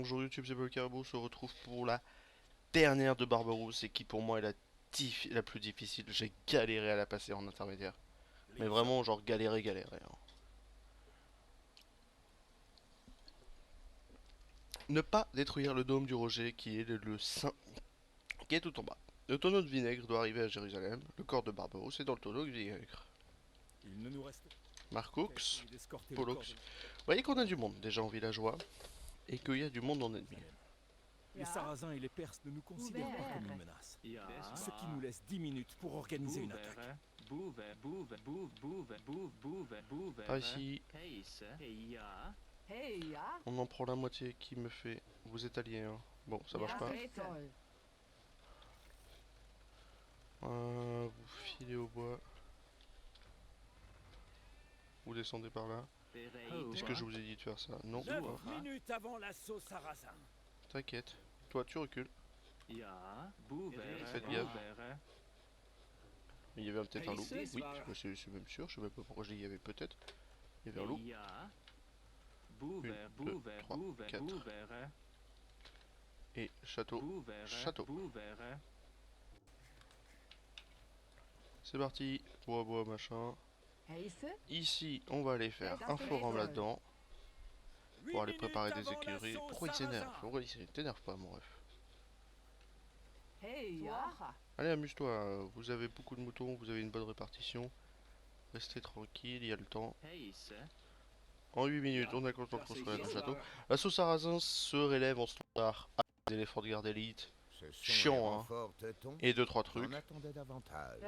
bonjour YouTube, c'est Paul Carabo, on se retrouve pour la dernière de Barberousse et qui pour moi est la plus difficile. J'ai galéré à la passer en intermédiaire. Mais vraiment genre galéré, hein. Ne pas détruire le dôme du Roger qui est le saint qui est tout en bas. Le tonneau de vinaigre doit arriver à Jérusalem. Le corps de Barberousse est dans le tonneau de vinaigre. Il ne nous reste Marcoux, d'escorter le Pollux. corps de Vous voyez qu'on a du monde déjà en villageois et qu'il y a du monde en ennemi. Jérusalem. Les Sarrasins et les Perses ne nous considèrent pas comme une menace. Ce qui nous laisse 10 minutes pour organiser une attaque. Par ici, on en prend la moitié qui me fait. Vous êtes alliés, hein. Bon, ça marche pas. Vous filez au bois. Vous descendez par là. Est-ce que je vous ai dit de faire ça? Non. 9 Pas. minutes avant l'assaut sarrasin. T'inquiète. Toi, tu recules. Faites gaffe. Il y avait peut-être un loup. Oui, c'est même sûr. Je sais même pas pourquoi je dis il y avait peut-être. Il y avait un loup. 1, 2, 3, 4. Et château. Château. C'est parti. Bois, machin. Ici, on va aller faire un forum là-dedans. Pour aller préparer des écuries. Pourquoi il s'énerve? Pourquoi il t'énerve pas, mon ref? Allez, amuse-toi. Vous avez beaucoup de moutons, vous avez une bonne répartition. Restez tranquille, il y a le temps. En 8 minutes, on a le temps de construire le château. L'assaut sarrasin se relève en standard à des éléphants de garde élite. Chiant, hein. Et 2-3 trucs. On attendait davantage.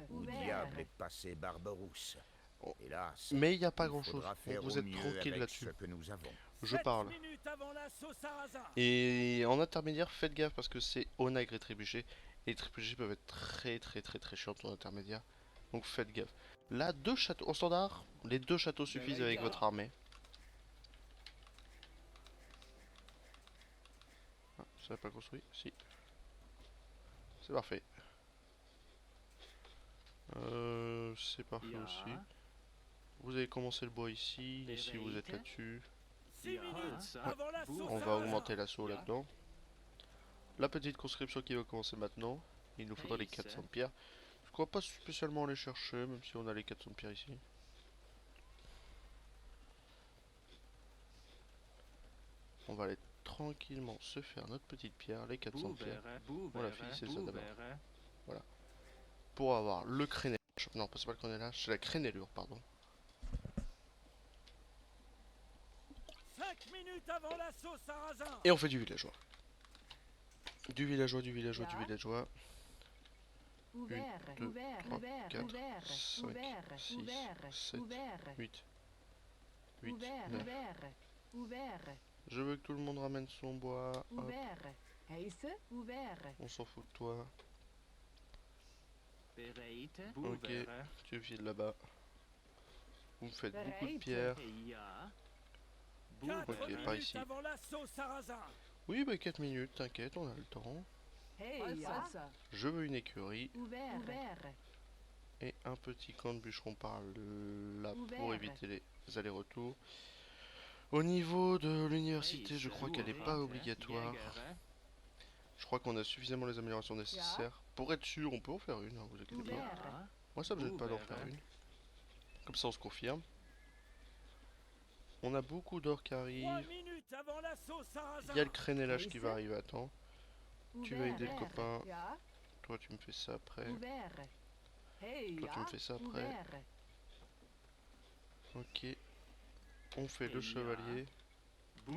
Où diable est passé Barberousse? Oh. Hélas, Mais il n'y a pas il grand chose. faudra faire Vous au êtes mieux tranquille avec là-dessus. ce que nous avons. Je parle. Minutes avant l'assaut sarrasin. Et en intermédiaire, faites gaffe parce que c'est onagre et trébuchet. Et les trébuchets peuvent être très chiants en intermédiaire. Donc faites gaffe. Là, 2 châteaux. En standard, les 2 châteaux suffisent avec votre armée. Ah, ça n'a pas construit? Si. C'est parfait. C'est parfait aussi. Vous avez commencé le bois ici. Ici, vous êtes là-dessus. 6 minutes avant l'assaut On va augmenter l'assaut là-dedans. La petite conscription qui va commencer maintenant. Il nous faudra les 400 de pierre. Je crois pas spécialement les chercher, même si on a les 400 de pierre ici. On va aller tranquillement se faire notre petite pierre, les 400 de pierre. On la file, c'est ça d'abord. Voilà. Pour avoir le crénelage. Non, c'est pas le crénelage, c'est la crénelure, pardon. 5 minutes avant l'assaut sarrasin. Et on fait du villageois. Du villageois. 1, 2, 3, 4, 5, 6, 7, 8. 8, 9. Je veux que tout le monde ramène son bois. Hop. On s'en fout de toi. Ok, tu files là-bas. Vous me faites beaucoup de pierres. Ok, par ici. Avant l'assaut sarrasin. Oui, bah 4 minutes, t'inquiète, on a le temps. Je veux une écurie et un petit camp de bûcherons par là pour éviter les allers-retours. Au niveau de l'université, je crois qu'elle n'est pas obligatoire. Je crois qu'on a suffisamment les améliorations nécessaires. Pour être sûr, on peut en faire une, hein, vous inquiétez pas. Moi, ça me gêne pas d'en faire une. Comme ça, on se confirme. On a beaucoup d'or qui arrive. Il y a le crénelage qui va arriver à temps. Tu vas aider le copain. Toi, tu me fais ça après. Toi, tu me fais ça après. Ok. On fait le chevalier. 1,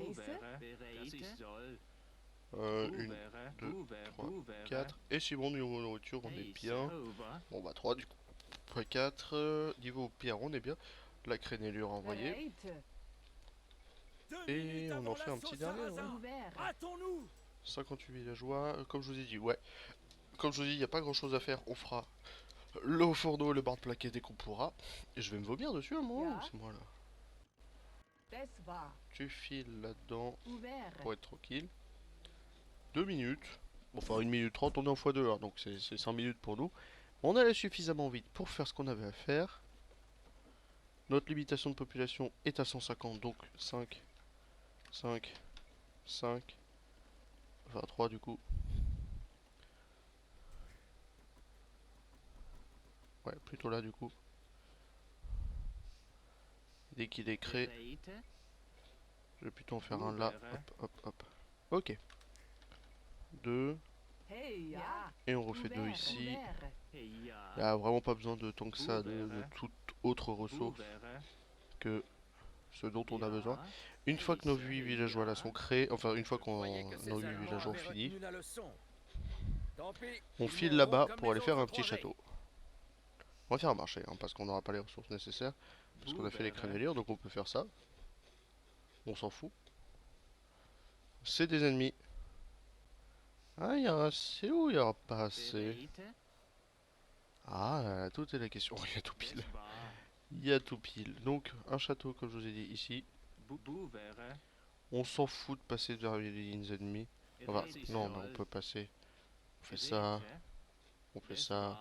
2, 3, 4. Et si bon, niveau nourriture, on est bien. Bon, bah 3 du coup. Après 4. Niveau pierre, on est bien. La crénelure envoyée. Et on en fait un petit dernier. Ouais. 58 villageois. Comme je vous ai dit, ouais. Comme je vous ai dit, il n'y a pas grand chose à faire. On fera le haut fourneau et le bar de plaquet dès qu'on pourra. Et je vais me vomir dessus à un moment. C'est moi là. Tu files là-dedans pour être tranquille. 2 minutes. Bon, enfin 1 minute 30, on est en x2, hein, donc c'est 5 minutes pour nous. On allait suffisamment vite pour faire ce qu'on avait à faire. Notre limitation de population est à 150, donc 5, 5, 5. Enfin 3 du coup. Ouais, plutôt là du coup. Dès qu'il est créé, je vais plutôt en faire un là. Hop, hop, hop. Ok. 2. Et on refait 2 ici. Il n'y a vraiment pas besoin de tant que ça de toute autre ressource que ce dont on a besoin. Une fois que nos 8 villageois là sont créés, enfin une fois qu'on nos 8 villageois ont fini, on file là-bas pour aller faire un petit château. On va faire un marché, hein, parce qu'on n'aura pas les ressources nécessaires. Parce qu'on a fait les crénelures, donc on peut faire ça. On s'en fout. C'est des ennemis. Ah, il y a assez ou il n'y aura pas assez? Ah, tout est la question. Il y a tout pile. Il y a tout pile. Donc, un château, comme je vous ai dit, ici. On s'en fout de passer vers les lignes ennemies. Enfin, non, mais on peut passer. On fait ça. On fait ça.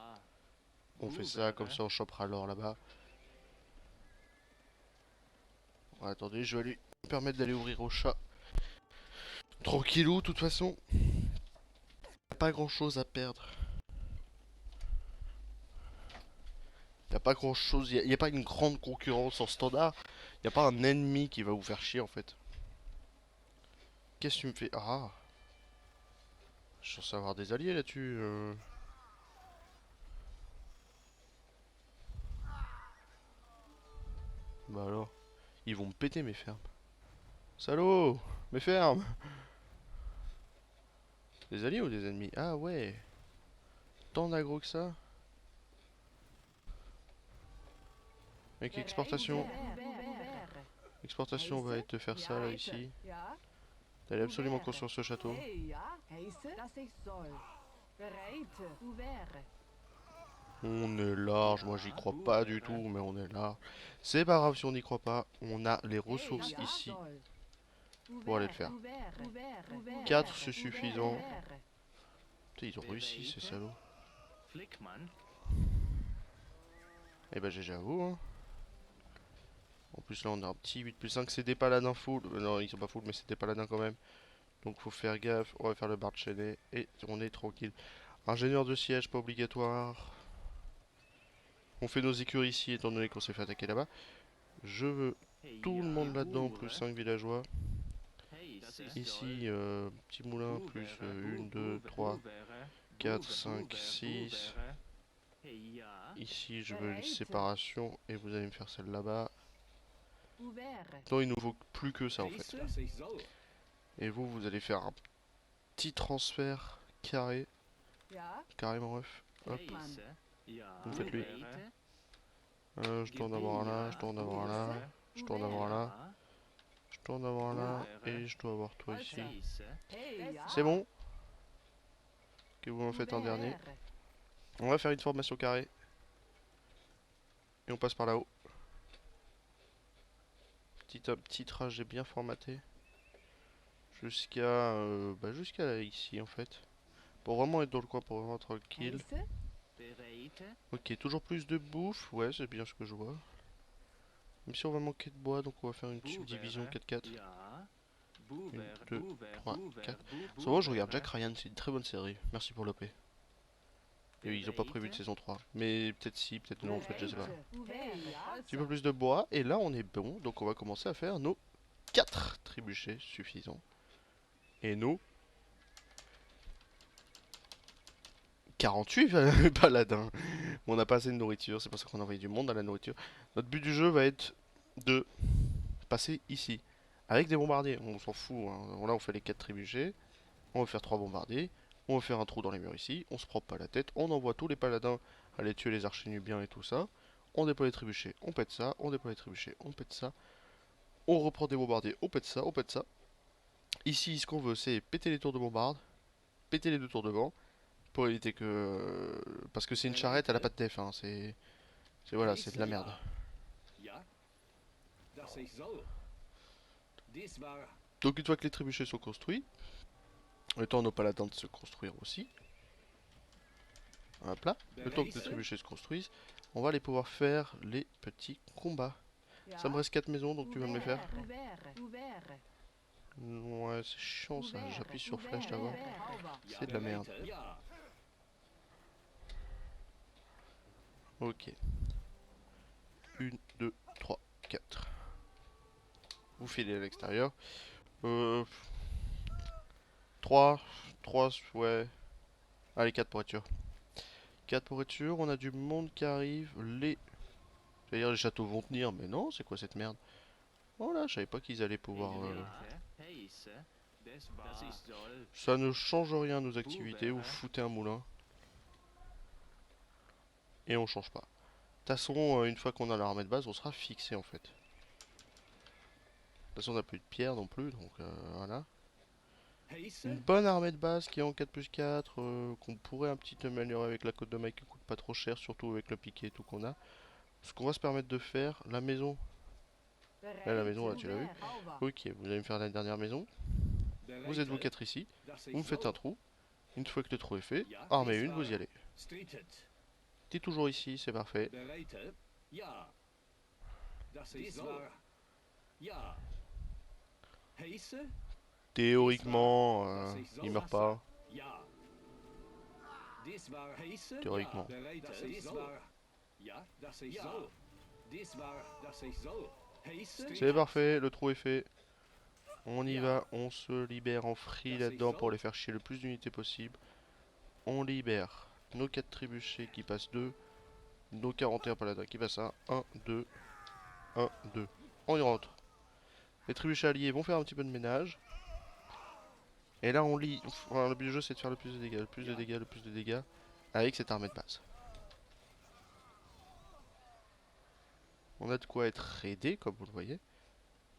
On fait ça, comme ça on chopera l'or là-bas. Ouais, attendez, je vais lui permettre d'aller ouvrir au chat. Tranquillou, de toute façon. Pas grand chose à perdre. Il n'y a pas grand chose, il n'y a pas une grande concurrence en standard. Il n'y a pas un ennemi qui va vous faire chier en fait. Qu'est-ce que tu me fais? Ah, je suis censé avoir des alliés là-dessus. Bah alors, ils vont me péter mes fermes. Salaud, mes fermes. Des alliés ou des ennemis? Ah ouais. Tant d'aggro que ça. Mec, exportation. Exportation, on va te faire ça là ici. T'allais absolument construire ce château. On est large, moi j'y crois pas du tout, mais on est large. C'est pas grave si on n'y croit pas, on a les ressources ici pour aller le faire. 4 c'est suffisant. Putain, ils ont réussi ces salauds. Eh ben GG à vous hein. En plus là on a un petit 8+5, c'est des paladins full. Non ils sont pas full mais c'est des paladins quand même. Donc faut faire gaffe, on va faire le bar de chaîné et on est tranquille. Ingénieur de siège pas obligatoire. On fait nos écuries ici étant donné qu'on s'est fait attaquer là-bas. Je veux tout le monde là-dedans, plus 5 villageois. Ici, petit moulin, plus 1, 2, 3, 4, 5, 6. Ici, je veux une séparation et vous allez me faire celle là-bas. Non, il nous faut plus que ça en fait. Et vous, vous allez faire un petit transfert carré. Carrément ref. Hop. Vous faites lui. Je dois en avoir un là, je dois en avoir un là, je dois en avoir un là. Je dois en avoir un là et je dois avoir toi ici. C'est bon. Que vous m'en faites un dernier. On va faire une formation carrée. Et on passe par là-haut. Petit trajet bien formaté. Jusqu'à jusqu'à ici en fait. Pour vraiment être dans le coin, pour vraiment être tranquille. Ok, toujours plus de bouffe. Ouais, c'est bien ce que je vois. Même si on va manquer de bois, donc on va faire une subdivision 4-4. 1, 2, 3, 4. Souvent je regarde Jack Ryan, c'est une très bonne série. Merci pour l'OP. Et ils ont pas prévu de saison 3. Mais peut-être si, peut-être non en fait, je sais pas. Un petit peu plus de bois. Et là on est bon. Donc on va commencer à faire nos 4 trébuchets suffisants. Et nos 48 paladins. On n'a pas assez de nourriture. C'est pour ça qu'on a envoyé du monde à la nourriture. Notre but du jeu va être de passer ici. Avec des bombardiers. On s'en fout. Hein. Là on fait les 4 trébuchets. On va faire 3 bombardiers. On va faire un trou dans les murs ici, on se prend pas la tête, on envoie tous les paladins aller tuer les archers nubiens et tout ça. On déploie les trébuchets, on pète ça, on déploie les trébuchets, on pète ça. On reprend des bombardiers, on pète ça, on pète ça. Ici, ce qu'on veut, c'est péter les tours de bombarde, péter les 2 tours de vent, pour éviter que... Parce que c'est une charrette, elle a pas de def, hein. C'est voilà, c'est de la merde. Donc une fois que les trébuchets sont construits, le temps à nos paladins de se construire aussi. Hop là, le temps que les trébuchets se construisent, on va aller pouvoir faire les petits combats. Ça me reste 4 maisons, donc tu vas me les faire. Ouais, c'est chiant ça, j'appuie sur flèche d'abord. C'est de la merde. Ok. 1, 2, 3, 4. Vous filez à l'extérieur. 3, ouais. Allez, 4 pour être sûr. 4 pour être sûr, on a du monde qui arrive. J'allais dire les châteaux vont tenir, mais non, c'est quoi cette merde? Oh là, je savais pas qu'ils allaient pouvoir... Ça ne change rien à nos activités, vous foutez un moulin. Et on change pas. De toute façon, une fois qu'on a l'armée de base, on sera fixé en fait. De toute façon, on n'a plus de pierre non plus, donc voilà. Une bonne armée de base qui est en 4+4, qu'on pourrait un petit peu améliorer avec la côte de maille qui coûte pas trop cher, surtout avec le piqué et tout qu'on a. Ce qu'on va se permettre de faire, la maison. Là, la maison, là, tu l'as vu? Ok, vous allez me faire la dernière maison. Vous êtes vous 4 ici. Vous me faites un trou. Une fois que le trou est fait, armée 1, vous y allez. T'es toujours ici, c'est parfait. Théoriquement, il meurt pas. Théoriquement. C'est parfait, le trou est fait. On y va, on se libère en free là-dedans pour les faire chier le plus d'unités possible. On libère nos 4 trébuchets qui passent 2. Nos 41 paladins qui passent 1. 1, 2, 1, 2. On y rentre. Les trébuchets alliés vont faire un petit peu de ménage. Et là on lit. Enfin, le but du jeu c'est de faire le plus de dégâts, le plus de dégâts, le plus de dégâts. Avec cette armée de base. On a de quoi être aidé comme vous le voyez.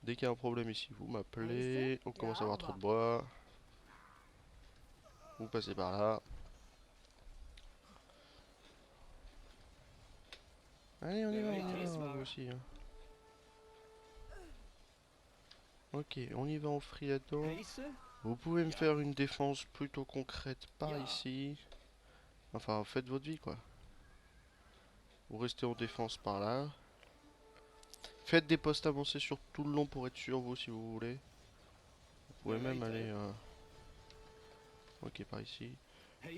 Dès qu'il y a un problème ici, vous m'appelez. On commence à avoir trop de bois. Vous passez par là. Allez, on y va, vous aussi. Hein. Ok, on y va en free là-dedans. Vous pouvez me faire une défense plutôt concrète par ici. Enfin, faites votre vie, quoi. Vous restez en défense par là. Faites des postes avancés sur tout le long pour être sûr, vous, si vous voulez. Vous pouvez même aller... Ok, par ici.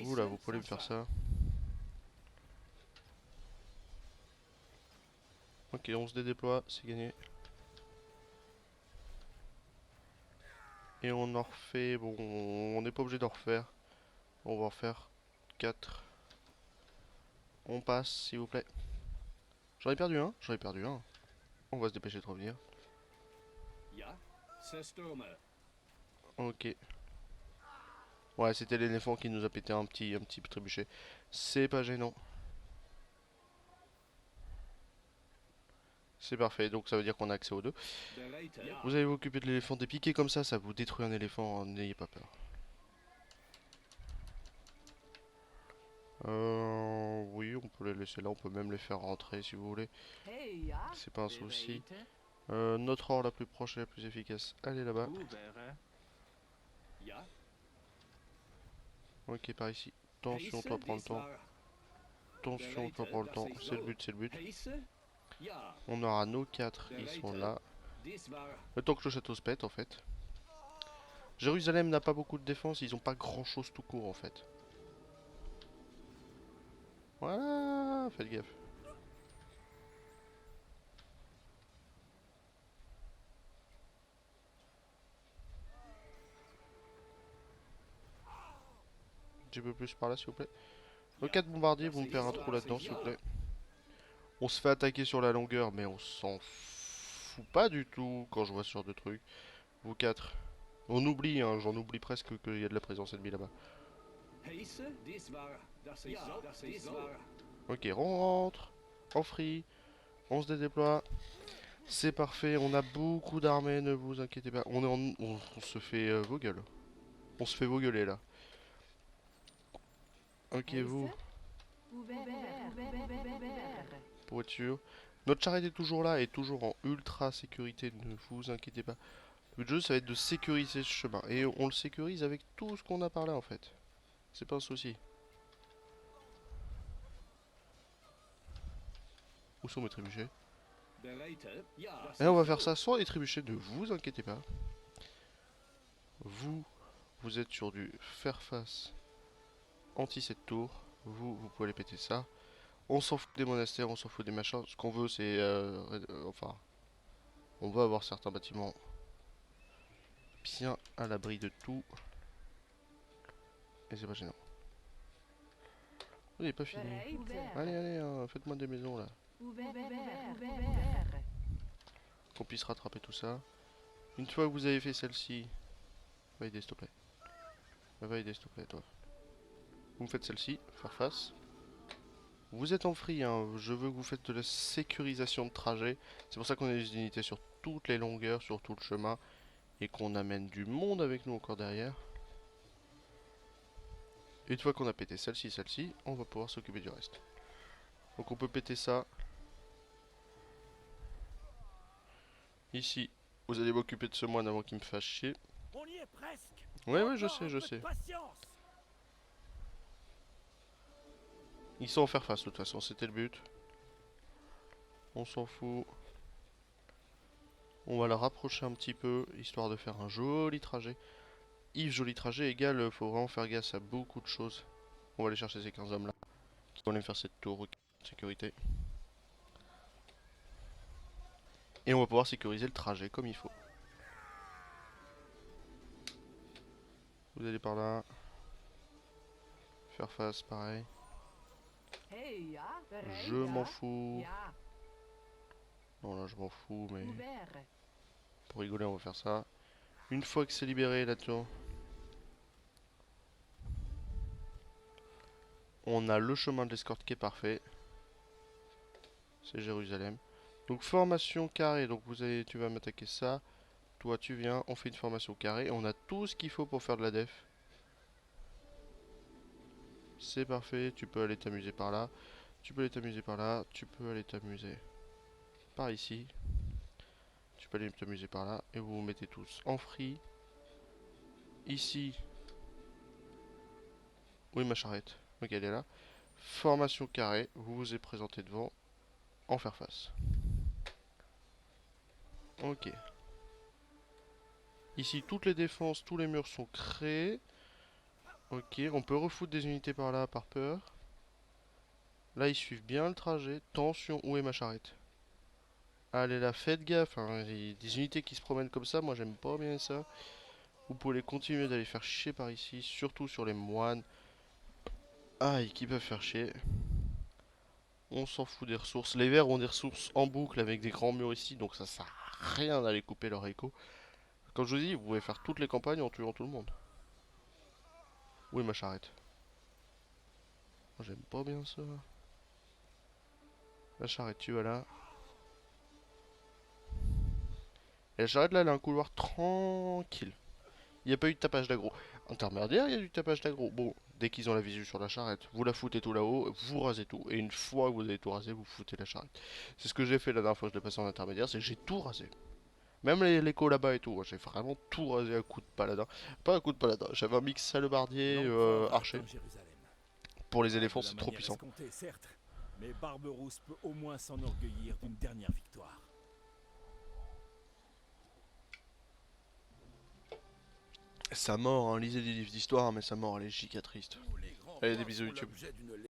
Vous, là, vous pouvez me faire ça. Ok, on se dédéploie, c'est gagné. Et on en refait... Bon, on n'est pas obligé d'en refaire. On va en refaire 4. On passe, s'il vous plaît. J'en ai perdu un. J'en ai perdu un. On va se dépêcher de revenir. Ok. Ouais, c'était l'éléphant qui nous a pété un petit trébuchet. C'est pas gênant. C'est parfait, donc ça veut dire qu'on a accès aux deux. Vous allez vous occuper de l'éléphant dépiqué comme ça vous détruit un éléphant, n'ayez pas peur. Oui, on peut les laisser là, on peut même les faire rentrer si vous voulez. C'est pas un souci. Notre or la plus proche et la plus efficace, elle est là-bas. Ok, par ici. Attention, toi prends le temps. Attention, toi prends le temps. C'est le but, c'est le but. On aura nos 4, ils sont là. Le temps que le château se pète en fait. Jérusalem n'a pas beaucoup de défense, ils ont pas grand chose tout court en fait. Voilà, faites gaffe. Un petit peu plus par là s'il vous plaît. Nos 4 bombardiers vont me faire un trou là-dedans s'il vous plaît. On se fait attaquer sur la longueur mais on s'en fout pas du tout quand je vois ce genre de truc. Vous 4. On oublie, hein, j'en oublie presque qu'il y a de la présence ennemie là-bas. Ok, on rentre. En free. On se dédéploie. C'est parfait, on a beaucoup d'armées, ne vous inquiétez pas. On se fait vos gueules. On se fait vos gueuler là. Ok, vous. Pour être sûr. Notre charrette est toujours là et toujours en ultra sécurité, ne vous inquiétez pas. Le jeu, ça va être de sécuriser ce chemin. Et on le sécurise avec tout ce qu'on a par là en fait. C'est pas un souci. Où sont mes trébuchets? Et on va faire ça sans les trébuchets, ne vous inquiétez pas. vous êtes sur du faire face anti cette tour. Vous pouvez aller péter ça. On s'en fout des monastères, on s'en fout des machins. Ce qu'on veut, c'est... enfin... On va avoir certains bâtiments bien à l'abri de tout. Et c'est pas gênant. Il est pas fini. Allez, allez, hein, faites-moi des maisons là. Qu'on puisse rattraper tout ça. Une fois que vous avez fait celle-ci... Va aider, s'il te plaît. Va aider, s'il te plaît, toi. Vous me faites celle-ci, faire face. Vous êtes en free, hein. Je veux que vous faites de la sécurisation de trajet. C'est pour ça qu'on a des unités sur toutes les longueurs, sur tout le chemin. Et qu'on amène du monde avec nous encore derrière. Une fois qu'on a pété celle-ci, on va pouvoir s'occuper du reste. Donc on peut péter ça. Ici, vous allez m'occuper de ce moine avant qu'il me fasse chier. On y est presque. Ouais, je sais. Ils sont en faire face de toute façon, c'était le but. On s'en fout. On va la rapprocher un petit peu, histoire de faire un joli trajet. Yves, joli trajet égale, faut vraiment faire gaffe à beaucoup de choses. On va aller chercher ces 15 hommes là, qui vont aller faire cette tour de sécurité. Et on va pouvoir sécuriser le trajet comme il faut. Vous allez par là. Faire face, pareil. Je m'en fous. Non là je m'en fous mais... Pour rigoler on va faire ça. Une fois que c'est libéré là-dedans. On a le chemin de l'escorte qui est parfait. C'est Jérusalem. Donc formation carrée. Donc tu vas m'attaquer ça. Toi tu viens. On fait une formation carrée. On a tout ce qu'il faut pour faire de la def. C'est parfait. Tu peux aller t'amuser par là. Tu peux aller t'amuser par là. Tu peux aller t'amuser par ici. Tu peux aller t'amuser par là. Et vous vous mettez tous en free. Ici. Oui ma charrette. Ok elle est là. Formation carrée. Vous vous êtes présenté devant. En faire face. Ok. Ici, toutes les défenses, tous les murs sont créés. Ok, on peut refoutre des unités par là, par peur. Là, ils suivent bien le trajet. Tension, où est ma charrette? Allez là, faites gaffe. Hein. Des unités qui se promènent comme ça, moi j'aime pas bien ça. Vous pouvez continuer d'aller faire chier par ici, surtout sur les moines. Aïe, qui peuvent faire chier. On s'en fout des ressources. Les verts ont des ressources en boucle avec des grands murs ici, donc ça sert à rien d'aller couper leur écho. Comme je vous dis, vous pouvez faire toutes les campagnes en tuant tout le monde. Où est ma charrette? Moi j'aime pas bien ça. La charrette, tu vas là. Et la charrette là, elle a un couloir tranquille. Il n'y a pas eu de tapage d'aggro. Intermédiaire, il y a du tapage d'aggro. Bon, dès qu'ils ont la visu sur la charrette, vous la foutez tout là-haut, vous rasez tout. Et une fois que vous avez tout rasé, vous foutez la charrette. C'est ce que j'ai fait la dernière fois que je l'ai passé en intermédiaire, c'est que j'ai tout rasé. Même l'écho là-bas et tout, j'ai vraiment tout rasé à coup de paladin. Pas à coup de paladin, j'avais un mix salobardier, archer. Pour les éléphants, c'est trop puissant. Certes, mais Barberousse peut au moins s'enorgueillir d'une dernière victoire. Sa mort, hein, lisez des livres d'histoire, mais sa mort elle est giga triste. Allez, des bisous YouTube.